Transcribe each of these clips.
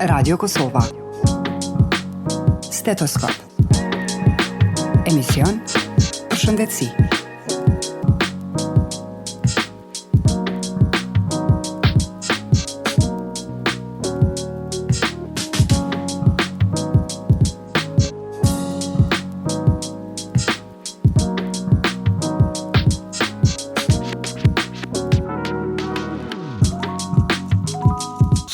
Radio Kosova. Stetoskop. Emision për shëndetësi.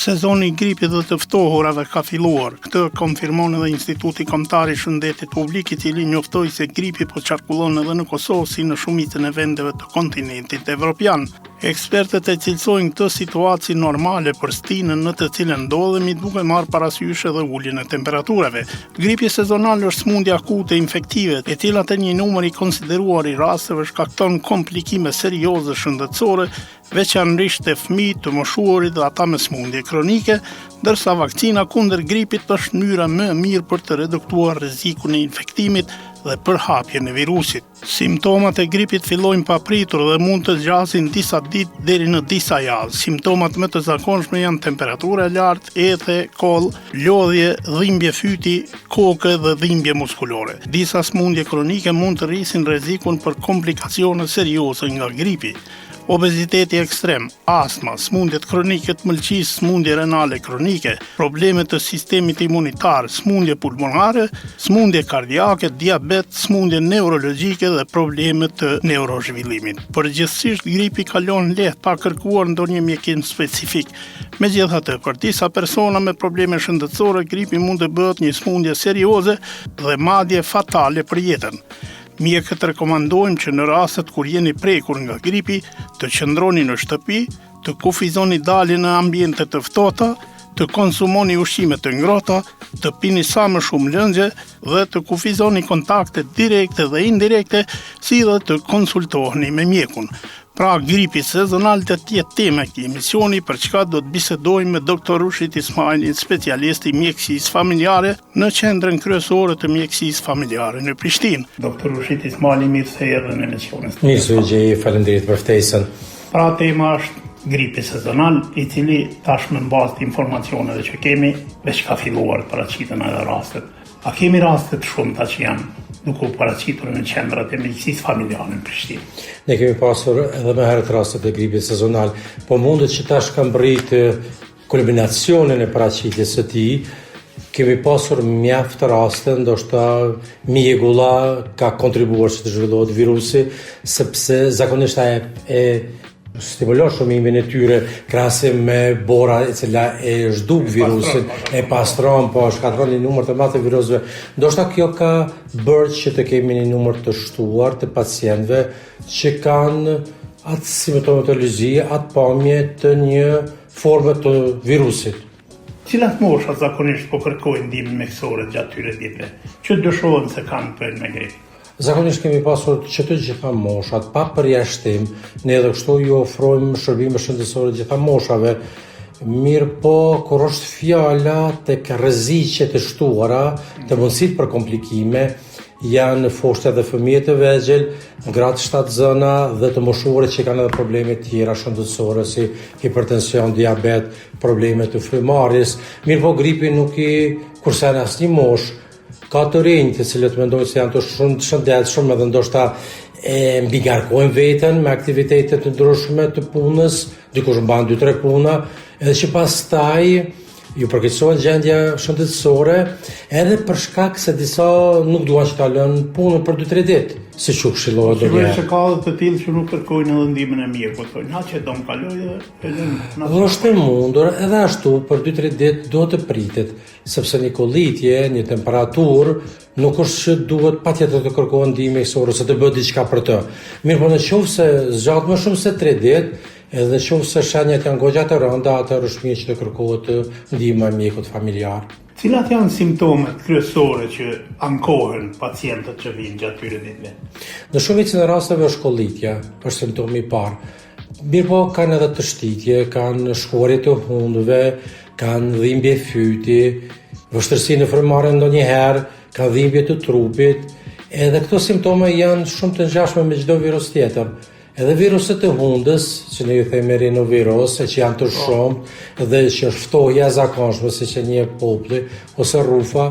Sezoni i gripit dhe të ftohurave ka filluar. Këtë konfirmon edhe Instituti Kombëtar i Shëndetit Publik, i cili njoftoi se gripi po qarkullon edhe në Kosovë si në shumicën e vendeve të kontinentit evropian. Ekspertët e cilësojnë këtë situatë si normale për stinën në të cilën ndodhemi, duke marrë parasysh edhe uljen e temperaturave. Gripi sezonal është smundje akute infektive, e cila të një numër i konsideruar i rasteve shkakton komplikime serioze shëndetësore, veçanërisht te fëmijët, të moshuarit dhe ata me smundje kronike, ndërsa vakcina kundër gripit është mënyra më e mirë për të reduktuar rrezikun e infektimit dhe përhapjen e virusit. Simptomat e gripit fillojnë papritur dhe mund të zgjasin disa ditë deri në disa javë. Simptomat më të zakonshme janë temperatura e lartë, ethe, koll, lodhje, dhimbje fyti, kokë dhe dhimbje muskulore. Disa smundje kronike mund të rrisin rrezikun për komplikacione serioze nga gripi. Obeziteti ekstrem, astma, smundjet kronike të mëlçisë, smundje renale kronike, probleme të sistemit imunitar, smundje pulmonare, smundje kardiake, diabet, smundje neurologjike dhe probleme të neurozhvillimit. Përgjithsisht gripi kalon lehtë pa kërkuar ndonjë mjekim specifik. Megjithatë, për disa persona me probleme shëndetësore, gripi mund të bëhet një smundje serioze dhe madje fatale për jetën. Mjekët rekomandojnë që në rastet kur jeni prekur nga gripi, të qëndroni në shtëpi, të kufizoni daljen në ambiente të ftohta, të konsumoni ushqime të ngrohta, të pini sa më shumë lëngje dhe të kufizoni kontakte direkte dhe indirekte, si dhe të konsultoheni me mjekun. Pra, gripi sezonal të tjetë tema e këtij emisioni, për çka do të bisedojmë me Dr. Rushit Ismailin, specialist i mjekësisë familjare në qendrën kryesore të mjekësisë familjare në Prishtinë. Dr. Rushit Ismaili, mirë se erdhën në emisionin. Mirë se u gjej, faleminderit për ftesën. Pra, tema është gripi sezonal, i cili tashmë në bazë të informacioneve që kemi, veç ka filluar paraqiten edhe rastet. A kemi rastet shumëta që janë duke u paraqitur në qendrat e mjekësisë familjare në Prishtinë? Ne kemi pasur edhe më herët rastet e gripit sezonal, po mundet që tash ka mbrit kulminacionin e paraqitjes së tij. Kemi pasur mjaft raste, ndoshta mjegulla ka kontribuar që të zhvillohet virusi, sepse zakonisht e stimulon shumimin e tyre krahasim me bora e cila e zhduk virusin, e pastron, po shkatron një numër të madh të virusëve. Ndoshta kjo ka bërë që të kemi një numër të shtuar të pacientëve që kanë atë simptomatologi, atë pamje të një forme të virusit. Cilat mosha zakonisht po kërkojnë ndihmë mjekësore gjatë këtyre ditëve, që dyshohen se kanë për me grip? Zakonisht kemi pasur që të gjitha moshat, pa përjashtim, ne edhe kështu ju ofrojmë shërbime shëndetësore gjitha moshave. Mirë po, kur është fjala tek rreziqet e shtuara, të mundësit për komplikime, janë foshte dhe fëmijët e vegjël, gratë shtatzëna dhe të moshuarit që kanë edhe probleme tjera shëndetësore si hipertension, diabet, probleme të frymarrjes. Mirë po, gripi nuk i kursen asnjë moshë. Ka të rinj të cilët mendojnë se janë të shëndetshëm edhe ndoshta mbigarkojnë veten me aktivitete të ndryshme të punës, dikush mban 2-3 puna, edhe që pastaj ju përkeqësohet gjendja shëndetësore, edhe për shkak se disa nuk duan që ta lënë punën për 2-3 ditë, siç u këshillohet ndonjëherë. Që ka edhe të tillë që nuk kërkojnë edhe ndihmën e mjekut, thonë, ha që do më kaloj e lënë. Është e mundur, edhe ashtu për 2-3 ditë duhet të pritet, sepse një kollitje, një temperaturë nuk është që duhet patjetër të kërkohet ndihmë mjekësore se të bëhet diçka për të. Mirë, po nëse zgjat më shumë se 3 ditë, edhe nëse shenjat janë goxha të rënda, atëherë është mirë që të kërkohet ndihma e mjekut familjar. Cilat janë simptomet kryesore që ankohen pacientët që vinë gjatë këtyre ditëve? Në shumicën e rasteve është kollitja, është simptomi i parë. Mirë po, kanë edhe të shtitje, kanë shkuarje të hundëve, kanë dhimbje fyti, vështirësi në frymarrje ndonjëherë, kanë dhimbje të trupit, edhe këto simptome janë shumë të ngjashme me çdo virus tjetër. Edhe viruset e hundës, që ne ju themi rinovirus, që janë të shumë dhe që është ftohja e zakonshme, si që një populli ose rrufa,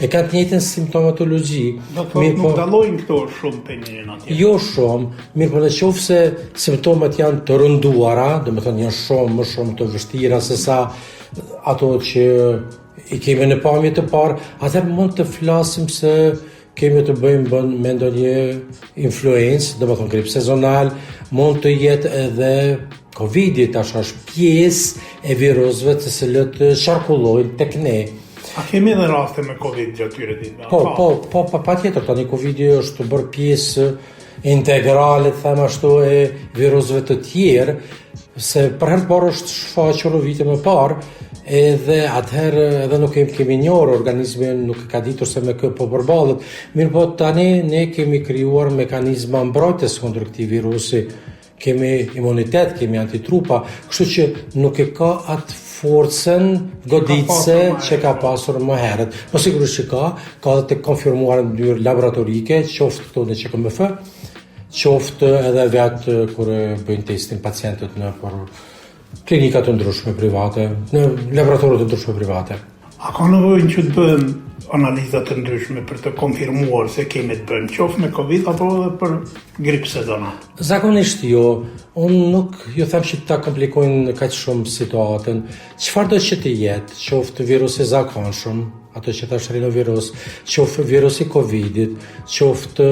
e kanë të njëjtën simptomatologji. Do të thotë nuk dallojnë këto shumë për njërin atje. Jo shumë, mirë po nëse se simptomat janë të rënduara, domethënë janë shumë më shumë të vështira se sa ato që i kemi në pamje të parë, atëherë mund të flasim se kemi të bëjmë me ndonjë influencë, domethënë grip sezonal, mund të jetë edhe Covid-i, tash është pjesë e virusëve të cilët qarkullojnë tek ne. A kemi edhe raste me Covid gjatë tyre ditëve? Po, patjetër, tani Covid-i është bërë pjesë integrale, them ashtu, e virusëve të tjerë, se për herë të parë është shfaqur vite më parë, edhe atëherë edhe nuk kemi njohur, organizmi nuk ka ditur se me kë po përballet. Mirë po tani ne kemi krijuar mekanizma mbrojtjes kundër këtij virusi. Kemi imunitet, kemi antitrupa, kështu që nuk e ka atë forcën goditëse që ka pasur më herët. Po sigurisht që ka dhe të konfirmuar në mënyrë laboratorike, qoftë këto në QKMF, qoftë edhe vetë kur bëjnë testin pacientët në klinikat të ndryshme private, në laboratorët të ndryshme private. A ka nevojë që të bëhen analizat të ndryshme për të konfirmuar se kemi të bëjmë qoftë me Covid apo edhe për grip sezonal? Zakonisht jo, unë nuk ju them që ta komplikojnë kaq shumë situatën. Çfarë do që të jetë, qoftë virusi zakonshëm, ato që thash rinovirus, qoftë virusi Covidit, qoftë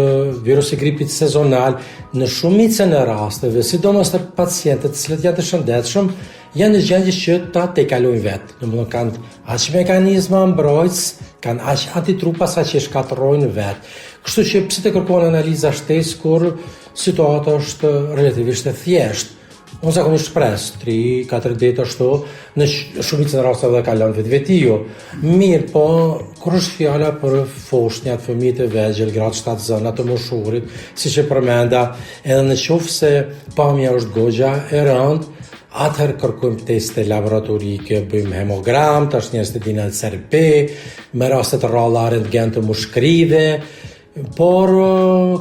virusi gripit sezonal, në shumicën e rasteve, sidomos të pacientët të cilët janë të shëndetshëm, janë në gjendje që ta tejkalojnë vetë. Domethënë kanë aq mekanizma mbrojtës, kanë aq antitrupa sa që shkatërrojnë vetë. Kështu që pse të kërkohen analiza shtesë kur situata është relativisht e thjeshtë. Unë zakonisht pres 3-4 ditë ashtu, në shumicën e rasteve dhe kalon vetvetijo. Mirë, po kur është fjala për foshnjat, fëmijët e vegjël, gratë shtatzëna të moshurit, siç e përmenda, edhe në qoftë se pamja është goxha e rëndë, atëherë kërkojmë teste laboratorike, bëjmë hemogram, tash njerëz të dinë CRP, me raste të rralla rentgen të mushkrive, por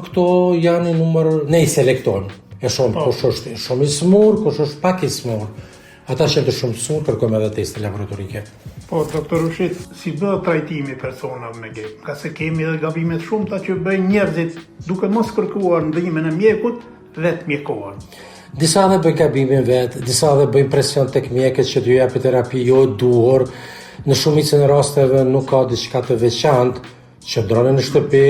këto janë në numër, ne i selektojmë. E shumë, kush është shumë i smur, kush është pak i smur. Ata që të shumë smur, kërkojmë edhe teste laboratorike. Po, doktor Ushit, si bëhet trajtimi personave me grip? Ka se kemi edhe gabimet shumëta që bëjnë njerëzit duke mos kërkuar ndihmën e mjekut, vetë mjekohen. Disa dhe bëjnë gabimin vetë, disa dhe bëjnë presion tek mjekët që t'ju japin terapi jo e duhur. Në shumicën e rasteve nuk ka diçka të veçantë, që ndronin në shtëpi,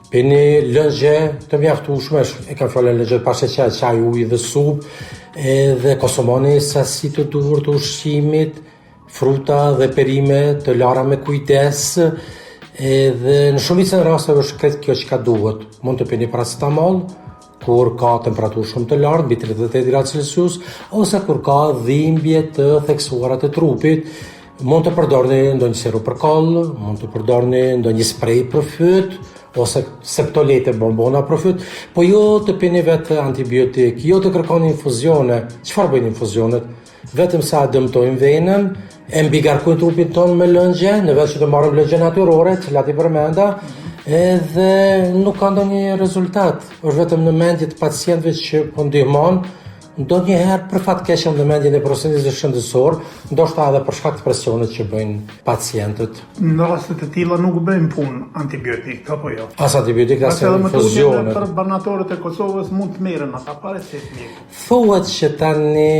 pini lëngje të mjaftueshme, e kam fjalën lëngje pa sheqer, çaj, ujë dhe supë, edhe konsumoni sasi të duhur të ushqimit, fruta dhe perime të lara me kujdes, edhe në shumicën e rasteve është kretë kjo që ka duhet. Mund të pini paracetamol, kur ka temperaturë shumë të lartë, mbi 38 gradë Celsius, ose kur ka dhimbje të theksuara të trupit, mund të përdorni ndonjë sirup për koll, mund të përdorni ndonjë sprej për fyt, ose septolete bombona për fyt, po jo të pini vetë antibiotik, jo të kërkoni infuzione. Çfarë bëjnë infuzionet? Vetëm sa dëmtojnë venën, e mbigarkojnë trupin tonë me lëngje, në vend që të marrim lëngje natyrore, cilat i përmenda, edhe nuk ka ndonjë rezultat. Është vetëm në mendje të pacientëve që po ndihmon, ndonjëherë për fat keq në mendjen e profesionistëve shëndetësor, ndoshta edhe për shkak të presionit që bëjnë pacientët. Në raste të tilla nuk bëjmë punë antibiotik, apo jo? As antibiotik, as infuzionet. Për banatorët e Kosovës mund të merren ata pa recetë mjeku. Thuhet që tani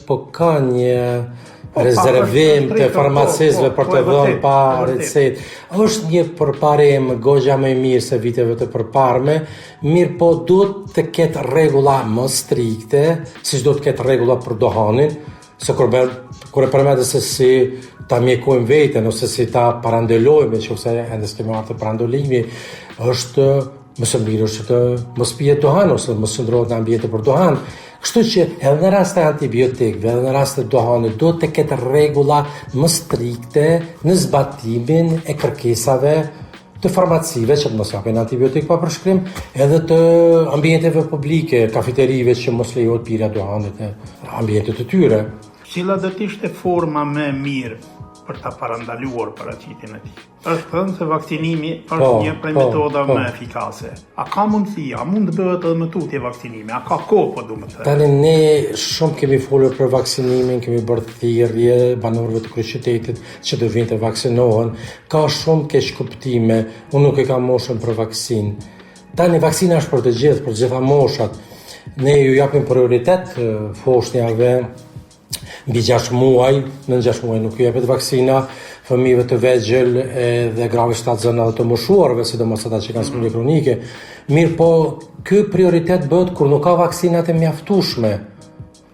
po ka një rezervim të farmacistëve për të dhënë pa recetë. Është një përparim goxha më e mirë se viteve të përparme, mirë po duhet të ketë rregulla më strikte, siç do të ketë rregulla për dohanin, se kur e përmendet se si ta mjekojmë veten ose si ta parandelojmë, nëse ende s'kemi marrë të parandolimi, është më së miri është të mos pihet dohan ose mos ndrohet në ambiente për dohan. Kështu që edhe në raste antibiotikëve, edhe në raste dohanit, do të ketë rregulla më strikte në zbatimin e kërkesave të farmacive që të mos japin antibiotik pa përshkrim, edhe të ambienteve publike, kafeterive që mos lejohet pirja dohanit në ambientet të tyre. Cila do të ishte forma më e mirë për ta parandaluar paraqitjen e tij. Është thënë se vaksinimi është një prej metoda më efikase. A ka mundësi, a mund të bëhet edhe më tutje vaksinimi? A ka kohë, po duhet të thënë? Tani ne shumë kemi folur për vaksinimin, kemi bërë thirrje banorëve të kryeqytetit që do vinë të vaksinohen. Ka shumë keq kuptime. Unë nuk e kam moshën për vaksinë. Tani vaksina është për të gjitha moshat. Ne ju japim prioritet foshnjave mbi 6 muaj, në 6 muaj nuk ju jepet vaksina, fëmijëve të vegjël dhe grave shtatzëna dhe të moshuarve, sidomos ata që kanë smundje kronike. Mirë po, ky prioritet bëhet kur nuk ka vaksinat e mjaftueshme.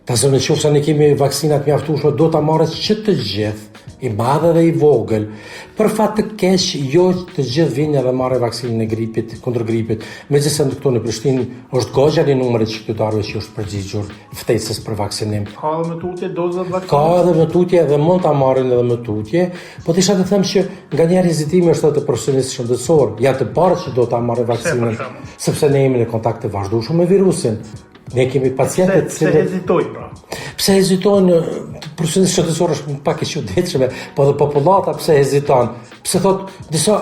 Tasë në qoftë se ne kemi vaksinat mjaftueshme, do ta marrë që të gjithë, i madhe dhe i vogël. Për fat të keq, jo të gjithë vinë edhe marrë vaksinën e gripit, kundër gripit. Megjithëse këtu në Prishtinë është goxha i numrit të qytetarëve që është përgjigjur ftesës për vaksinim. Ka edhe më tutje dozat vaksinës? Ka edhe më tutje dhe mund ta marrin edhe më tutje, po tisha të them që nganjëherë hezitimi është edhe të profesionistë shëndetësor, ja të parë që do ta marrin vaksinën, sepse ne jemi në kontakt të vazhdueshëm me virusin. Ne kemi pacientë Pse hezitojnë pra? Pse hezitojnë? Profesionistë shëndetësor është pak e çuditshme, po dhe popullata pse heziton? Pse thot disa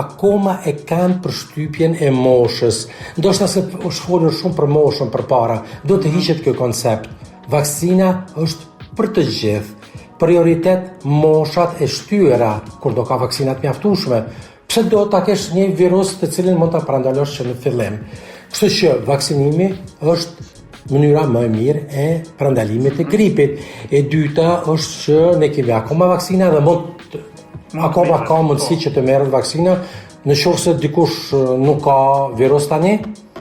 akoma e kanë përshtypjen e moshës. Ndoshta se është folur shumë për moshën përpara, do të hiqet ky koncept. Vaksina është për të gjithë. Prioritet moshat e shtyera kur do ka vaksinat mjaftueshme. Pse do ta kesh një virus të cilin mund ta parandalosh që në fillim. Kështu që vaksinimi është mënyra më e mirë e parandalimit të gripit. E dyta është që ne kemi akoma vaksina dhe akoma ka mundësi që të merret vaksina në qoftë se dikush nuk ka virus tani,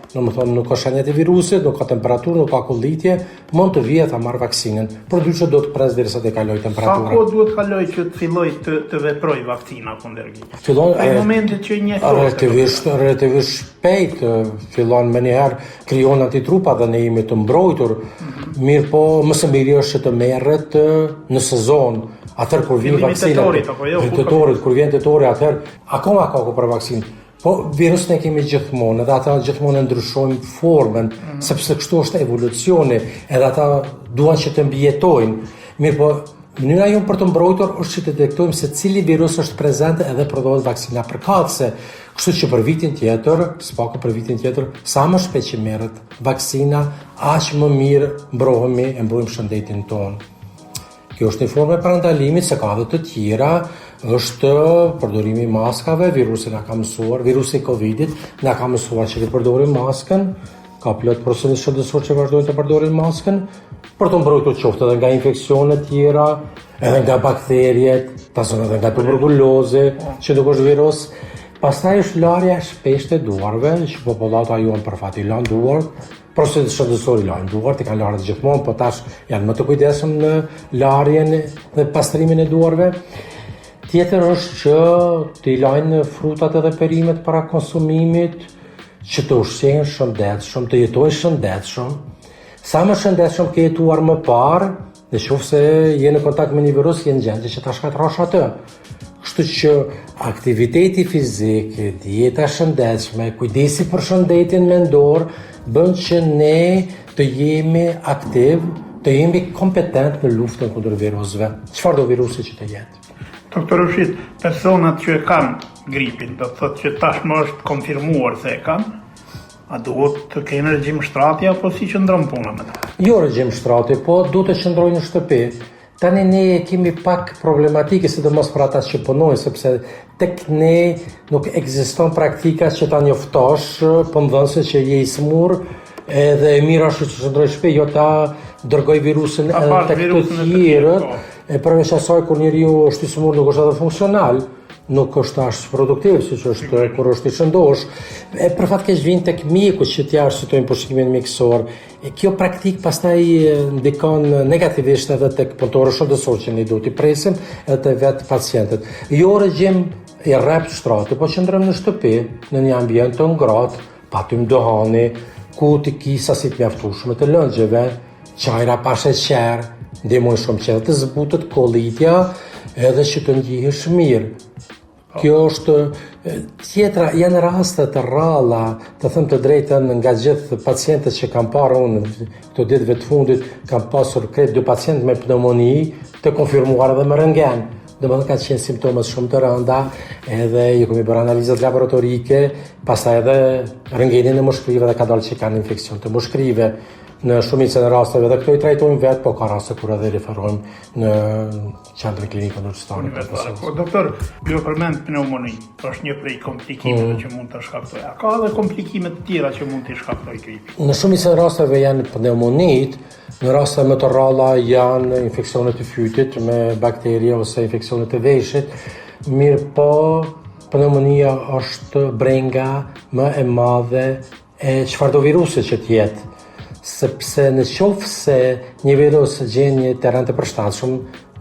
domethënë nuk ka shenjat e virusit, nuk ka temperaturë, nuk ka kollitje, mund të vijë ta marr vaksinën. Përndryshe do të pres derisa të kalojë temperatura. Sa kohë duhet kaloj që të filloj të veproj vaksina kundër gripit? Fillon në momentin që relativisht shpejt fillon më njëherë krijon antitrupa dhe ne jemi të mbrojtur. Mirë po, më së miri është që të merret në sezon. Atëherë kur vjen vaksina, tetorit, kur vjen tetori, atëherë akoma ka kohë për vaksinë. Po virusin e kemi gjithmonë, edhe ata gjithmonë ndryshojnë formën, sepse kështu është evolucioni, edhe ata duan që të mbijetojnë. Mirë po, mënyra jonë për të mbrojtur është që të detektojmë se cili virus është prezent edhe prodhohet vaksina përkatëse. Kështu që për vitin tjetër, s'pako për vitin tjetër, sa më shpejt që merret vaksina, aq më mirë mbrohemi e mbrojmë shëndetin tonë. Kjo është një formë e parandalimit, se ka dhe të tjera, është përdorimi i maskave, virusi na ka mësuar, virusi i Covidit na ka mësuar që të përdorim maskën, ka plot profesionistë shëndetësor që vazhdojnë të përdorin maskën, për të mbrojtur qoftë edhe nga infeksione të tjera, edhe nga bakterjet, edhe nga tuberkuloze, që nuk është virus. Pastaj është larja shpeshtë e duarve, që popullata juan për fat i lan duart. Profesionistë shëndetësor i lajnë duart, i kanë larë gjithmonë, po tash janë më të kujdesshëm në larjen dhe pastrimin e duarve. Tjetër është që të i lajnë frutat edhe perimet para konsumimit, që të ushqejnë shëndetshëm, të jetojnë shëndetshëm. Sa më shëndetshëm ke jetuar më parë, dhe qoftë je në kontakt me një virus, je në gjendje që ta shkatrosh atë. Kështu që aktiviteti fizik, dieta shëndetshme, kujdesi për shëndetin mendor, bën që ne të jemi aktiv, të jemi kompetent në luftën kundër virusëve. Çfarë do virusi që të jetë? Doktor Ushit, personat që kanë gripin, do të thotë që tashmë është konfirmuar se e kanë, a duhet të kenë regjim shtrati apo si qëndron puna me ta? Jo regjim shtrati, po duhet të qëndrojnë në shtëpi. Tani ne kemi pak problematike, sidomos për ata që punojnë, sepse tek ne nuk ekziston praktika që ta njoftosh punëdhënëse që je i smur, edhe e mira është që qëndroj shtëpi, jo ta dërgoj virusin edhe tek të tjerët. Përveç asaj kur njeriu është i smur nuk është edhe funksional, nuk është as produktiv siç është kur është i shëndosh. Për fat keq vjen tek mjeku që t'ia arsytojnë pushimin mjekësor. Kjo praktik pastaj ndikon negativisht edhe tek punëtorët shëndetësor që ne duhet t'i presim edhe te vetë pacientët. Jo regjim i rrept shtrati, po qëndrojmë në shtëpi, në një ambient të ngrohtë, patym dohani, ku të ki sasi të mjaftueshme të lëngjeve, qajra pa sheqer, ndihmojnë shumë që të zbutet kollitja edhe që të ndihesh mirë. Kjo është tjetra, janë raste të rralla, të them të drejtën, nga gjithë pacientët që kam parë unë këto ditëve të fundit, kam pasur kretë 2 pacientë me pneumoni të konfirmuar edhe me rentgen. domethënë ka qenë simptomat shumë të rënda, edhe ju kemi bërë analizat laboratorike, pastaj edhe rentgenin e mushkërive dhe ka dalë që kanë infeksion të mushkërive. Në shumicën e rasteve dhe këto i trajtojmë vetë, po ka raste kur edhe referojmë në qendrën klinike ndërkombëtare të Kosovës. Po doktor, ju përmend pneumoni, është një prej komplikimeve që mund të shkaktojë. A ka edhe komplikime të tjera që mund të shkaktojë gripi? Në shumicën e rasteve janë pneumonit, në raste më të rralla janë infeksione të fytit me bakterie ose infeksione të veshit, mirë po pneumonia është brenga më e madhe e çfarëdo virusi që të jetë. Sepse në qoftë se një virus gjen një terren të përshtatshëm,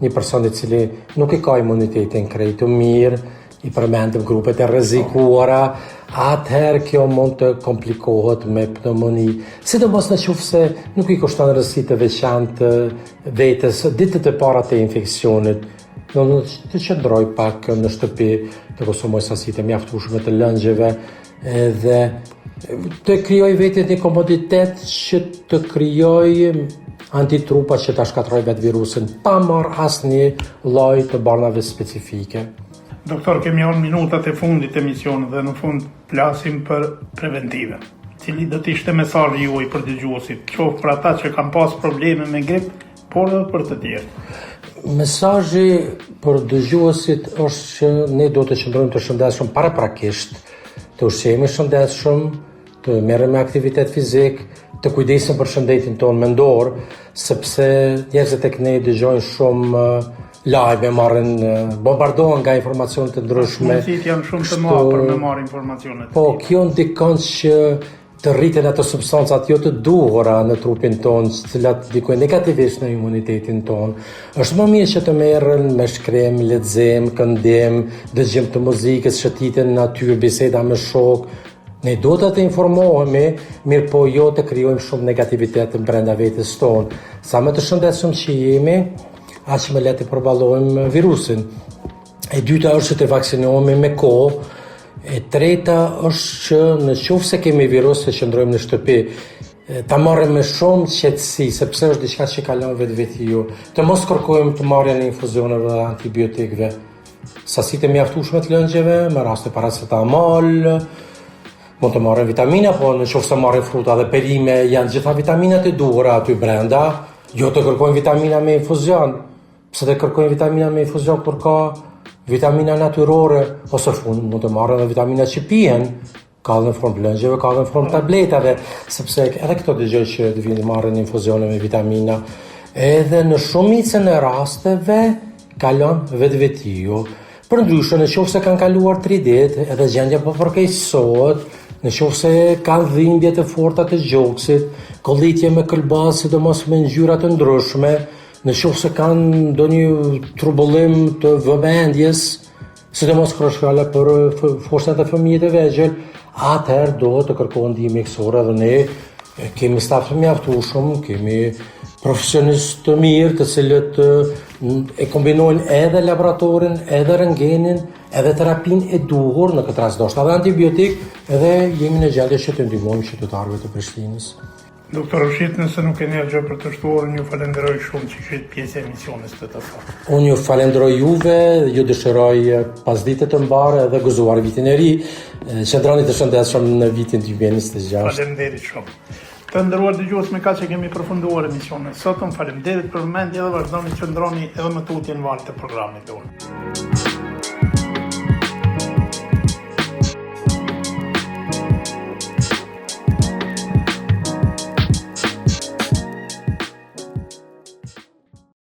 një person i cili nuk i ka imunitetin krejt të mirë, i përmendëm grupet e rrezikuara, atëherë kjo mund të komplikohet me pneumoni. Sidomos në qoftë se nuk i kushton rëndësi të veçantë vetes ditët e para të infeksionit. Do të qëndroj pak në shtëpi, të konsumoj sasitë e mjaftueshme të lëngjeve dhe të krijoj vetë një komoditet që të krijoj antitrupa që ta shkatroj vetë virusin pa marrë asnjë lloj të barnave specifike. Doktor, kemi orë minutat e fundit të emisionit dhe në fund flasim për preventive. Cili do të ishte mesazhi juaj për dëgjuesit, qoftë për ata që kanë pas probleme me grip, por edhe për të tjerë? Mesazhi për dëgjuesit është që ne do të qëndrojmë të shëndetshëm paraprakisht, të ushqehemi shëndetshëm, të merrem me aktivitet fizik, të kujdesem për shëndetin tonë mendor, sepse njerëzit tek ne dëgjojnë shumë lajme, marrin bombardohen nga informacione të ndryshme. Mundësit janë shumë të mëdha për me marrë informacione. Po, kjo ndikon që të rriten ato substancat jo të duhura në trupin tonë, të cilat ndikojnë negativisht në imunitetin tonë. Është më mirë që të merren me shkrem, lexim, këndim, dëgjim të muzikës, shëtitje në natyrë, biseda me shok. Ne do të informohemi, mirë po jo të krijojmë shumë negativitet brenda vetes tonë. Sa më të shëndetshëm që jemi, aq më lehtë përballojmë virusin. E dyta është që të vaksinohemi me kohë. E treta është që në qoftë se kemi virus që qëndrojmë në shtëpi, ta marrim me shumë qetësi, sepse është diçka që kalon vetvetiu. Të mos kërkojmë të marrjen e infuzioneve dhe antibiotikëve. Sasitë e mjaftueshme të lëngjeve, me raste paracetamol, mund të marrin vitamina, po në qoftë se marrin fruta dhe perime, janë gjitha vitaminat e duhura aty brenda. Jo të kërkojmë vitamina me infuzion. Pse të kërkojmë vitamina me infuzion kur ka vitamina natyrore, ose mund të marrë edhe vitamina që pihen, ka dhe në formë lëngjeve, ka dhe në formë tabletave, sepse edhe këto dëgjoj që të vinë marrën infuzione me vitamina. Edhe në shumicën e rasteve kalon vetvetiu. Përndryshe, në qoftë se kanë kaluar 3 ditë, edhe gjendja po përkeqësohet, në qoftë se kanë dhimbje të forta të gjoksit, kollitje me këlbaz, sidomos me ngjyra të ndryshme, në qoftë se kanë ndonjë trubullim të vëmendjes, sidomos kur është fjala për foshat e fëmijët e vegjël, atëherë do të kërkohen ndihmë mjekësore dhe ne kemi staf të mjaftueshëm, kemi profesionistë të mirë të cilët e kombinojnë edhe laboratorin, edhe rentgenin, edhe terapinë e duhur në këtë rast ndoshta edhe antibiotik, edhe jemi në gjendje që të ndihmojmë qytetarëve të Prishtinës. Doktor Ushit, nëse nuk keni gjë për të shtuar, ju falenderoj shumë që ishit pjesë e emisionit të të sot. Unë ju falenderoj juve, ju dëshiroj pasdite të mbarë dhe gëzuar vitin e ri, qëndrani të shëndetshëm në vitin 2026. Faleminderit shumë. Të nderuar dëgjues, me kaq që kemi përfunduar emisionin sot. Faleminderit për vëmendje dhe vazhdoni të qëndroni edhe më tutje në valë të programit tonë.